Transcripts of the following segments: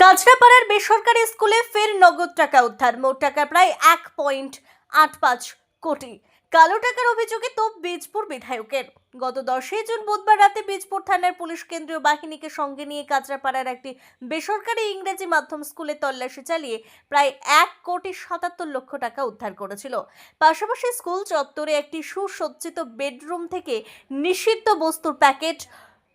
কাঁচরাপাড়ার বেসরকারি স্কুলে ফের নগদ টাকা উদ্ধার। মোট টাকা প্রায় 1.85 কোটি। কালো টাকার অভিযোগে তোপ বীজপুর বিধায়কের। গত 10 জুন বুধবার রাতে বীজপুর থানার পুলিশ কেন্দ্রীয় বাহিনীকে সঙ্গে নিয়ে কাঁচরাপাড়ার একটি বেসরকারি ইংরেজি মাধ্যম স্কুলে তল্লাশি চালিয়ে প্রায় 1,77,00,000 টাকা উদ্ধার করেছিল। পাশাপাশি স্কুল চত্বরে একটি সুসজ্জিত বেডরুম থেকে নিষিদ্ধ বস্তুর প্যাকেট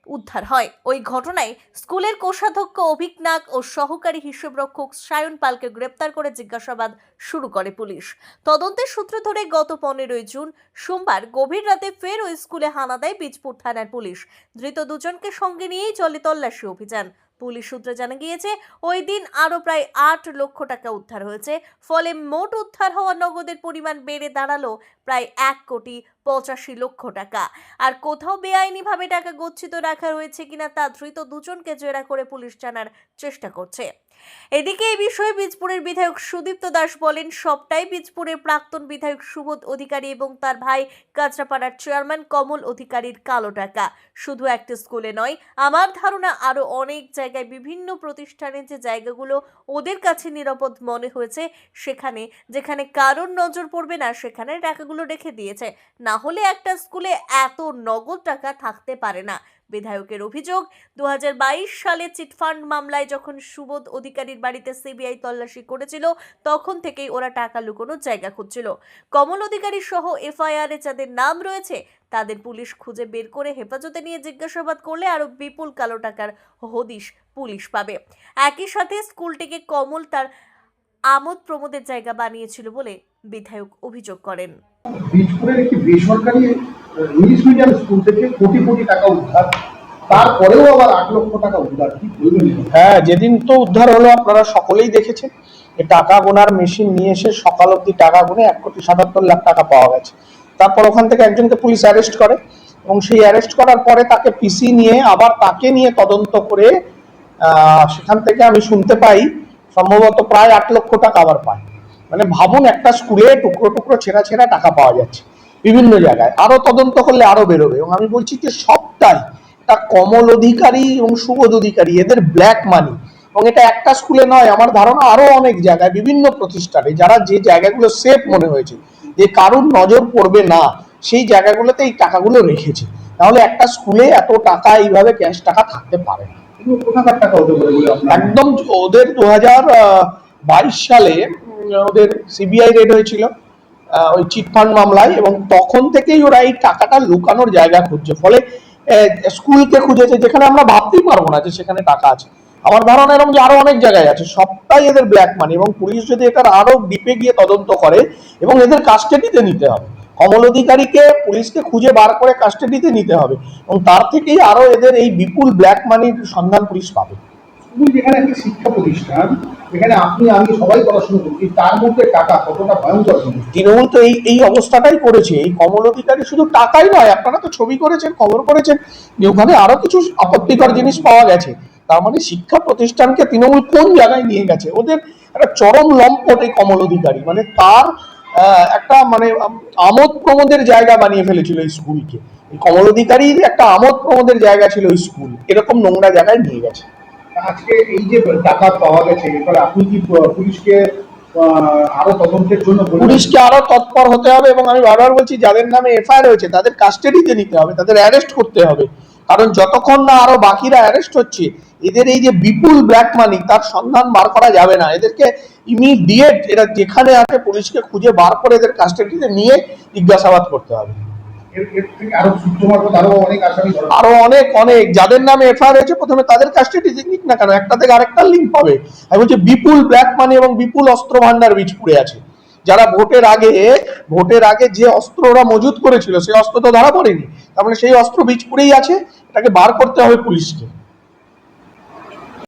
উদ্ধার হয়। ওই ঘটনায় স্কুলের কোষাধ্যক্ষ অভিক নাগ ও সহকারী হিসাবরক্ষক সায়ন পালকে গ্রেপ্তার করে জিজ্ঞাসাবাদ শুরু করে পুলিশ। তদন্তের সূত্র ধরে গত 15 জুন সোমবার গভীর রাতে ফের ওই স্কুলে হানা দেয় বীজপুর থানার পুলিশ। ধৃত দুজনকে সঙ্গে নিয়েই চলে তল্লাশি অভিযান। পুলিশ সূত্রে জানা গিয়েছে, ওই দিন আরো প্রায় 8 লক্ষ টাকা উদ্ধার হয়েছে। ফলে মোট উদ্ধার হওয়া নগদের পরিমাণ বেড়ে দাঁড়ালো প্রায় 1,85,00,000 টাকা। আর কোথাও বেআইনিভাবে টাকা গচ্ছিত রাখা হয়েছে কিনা তা ধৃত দুজনকে জেরা করে পুলিশ জানার চেষ্টা করছে। এদিকে এই বিষয়ে বীজপুরের বিধায়ক সুদীপ্ত দাস বলেন, সবটাই বীজপুরের প্রাক্তন বিধায়ক সুবোধ অধিকারী এবং তার ভাই কাঁচরাপাড়ার চেয়ারম্যান কমল অধিকারীর কালো টাকা। শুধু একটা স্কুলে নয়, আমার ধারণা আরো অনেক জায়গায় বিভিন্ন প্রতিষ্ঠানে যে জায়গাগুলো ওদের কাছে নিরাপদ মনে হয়েছে, সেখানে যেখানে কারোর নজর পড়বে না সেখানে টাকাগুলো রেখে দিয়েছে। না হলে একটা স্কুলে এত নগদ টাকা থাকতে পারে না। বিধায়কের অভিযোগ, 2022 সালে চিটফান্ড মামলায় যখন সুবোধ অধিকারীর বাড়িতে সিবিআই তল্লাশি করেছিল, তখন থেকেই ওরা টাকা লুকোনোর জায়গা খুঁজছিল। কমল অধিকারী সহ এফআইআরে যাদের নাম রয়েছে তাদের পুলিশ খুঁজে বের করে হেফাজতে নিয়ে জিজ্ঞাসাবাদ করলে আরো বিপুল কালো টাকার হদিশ পুলিশ পাবে। একই সাথে স্কুলটিকে কমল তার আমোদ প্রমোদের জায়গা বানিয়েছিল বলে বিধায়ক অভিযোগ করেন। বীজপুরের একটি বেসরকারি ইংলিশ মিডিয়াম স্কুল থেকে কোটি কোটি টাকা উদ্ধার, তারপরেও আবার 8 লক্ষ টাকা উদ্ধার, কি বলবেন? হ্যাঁ, যেদিন তো উদ্ধার হলো আপনারা সকলেই দেখেছেন। এই টাকা গোনার মেশিন নিয়ে এসে সকাল অব্দি টাকা গুনে 1,77,00,000 টাকা পাওয়া গেছে। তারপর ওখান থেকে একজনকে পুলিশ অ্যারেস্ট করে এবং সেই অ্যারেস্ট করার পরে তাকে পিসি নিয়ে আবার তাকে নিয়ে তদন্ত করে সেখান থেকে আমি শুনতে পাই সম্ভবত প্রায় 8 লক্ষ টাকা আবার পায়। মানে ভাবুন, একটা স্কুলে টুকরো টুকরো ছেঁড়া ছেঁড়া টাকা পাওয়া যাচ্ছে বিভিন্ন জায়গায়। আরো তদন্ত করলে আরো বেরোবে। এবং আমি বলছি যে সবটাই এটা কমল অধিকারী এবং সুবোধ অধিকারী এদের ব্ল্যাক মানি। এবং এটা একটা স্কুলে নয়, আমার ধারণা আরো অনেক জায়গায় বিভিন্ন প্রতিষ্ঠানে যারা যে জায়গাগুলো সেফ মনে হয়েছে, যে কারুর নজর পড়বে না, সেই জায়গাগুলোতে এই টাকাগুলো রেখেছে। তাহলে একটা স্কুলে এত টাকা এইভাবে ক্যাশ টাকা থাকতে পারে না। একদম ওদের 2022 সালে ওদের সিবিআই রেড হয়েছিল ওই চিটফান্ড মামলায়, এবং তখন থেকেই ওরা এই টাকাটা লুকানোর জায়গা খুঁজছে। ফলে স্কুলকে খুঁজেছে যেখানে আমরা ভাবতেই পারবো না যে সেখানে টাকা আছে। আমার ধারণা এরকম যে আরো অনেক জায়গায় আছে, সবটাই এদের ব্ল্যাক মানি। এবং পুলিশ যদি এটার আরো ডিপে গিয়ে তদন্ত করে এবং এদের কাস্টাডিতে নিতে হবে, কমল অধিকারীকে পুলিশকে খুঁজে বার করে কাস্টাডিতে নিতে হবে, এবং তার থেকেই আরো এদের এই বিপুল ব্ল্যাক মানির সন্ধান পুলিশ পাবে। স্কুল যেখানে একটা শিক্ষা প্রতিষ্ঠান, যেখানে আপনি আমি সবাই পড়াশোনা করছি, তার মধ্যে টাকা কতটা ভয়ঙ্কর। তৃণমূল তো এই অবস্থাটাই করেছে। এই কমল অধিকারী শুধু টাকাই নয়, আপনারা তো ছবি করেছেন, খবর করেছেন যে ওখানে আরো কিছু আপত্তিকর জিনিস পাওয়া গেছে। তার মানে শিক্ষা প্রতিষ্ঠানকে তৃণমূল কোন জায়গায় নিয়ে গেছে। ওদের একটা চরম লম্পট এই কমল অধিকারী, মানে তার একটা মানে আমোদ প্রমোদের জায়গা বানিয়ে ফেলেছিল এই স্কুলকে। এই কমল অধিকারীর একটা আমোদ প্রমোদের জায়গা ছিল এই স্কুল, এরকম নোংরা জায়গায় নিয়ে গেছে। আজকে এই যে টাকা পাওয়া গেছে, এরপরে আপনি কি পুলিশকে আরো তদন্তের জন্য পুলিশকে আরো তৎপর হতে হবে? এবং আমি বারবার বলছি, যাদের নামে এফআইআর হয়েছে তাদের কাস্টাডিতে নিতে হবে, তাদের অ্যারেস্ট করতে হবে। কারণ যতক্ষণ না আরো বাকিরা অ্যারেস্ট হচ্ছে, এদের এই যে বিপুল ব্ল্যাক মানি তার সন্ধান বার করা যাবে না। এদেরকে ইমিডিয়েট এরা যেখানে আছে পুলিশকে খুঁজে বার করে এদের কাস্টাডিতে নিয়ে জিজ্ঞাসাবাদ করতে হবে। আরো অনেক অনেক যাদের নামে এফআইআর হয়েছে প্রথমে তাদের কাস্টাডিতে নিক না কেন, একটা থেকে আরেকটা লিঙ্ক পাবে। আমি বলছি বিপুল ব্ল্যাক মানি এবং বিপুল অস্ত্র ভান্ডার বীজপুরে আছে। যারা ভোটের আগে যে অস্ত্র ওরা মজুত করেছিল সেই অস্ত্র তো ধরা পড়েনি, তার মানে সেই অস্ত্র বীজপুরেই আছে। এটাকে বার করতে হবে পুলিশকে।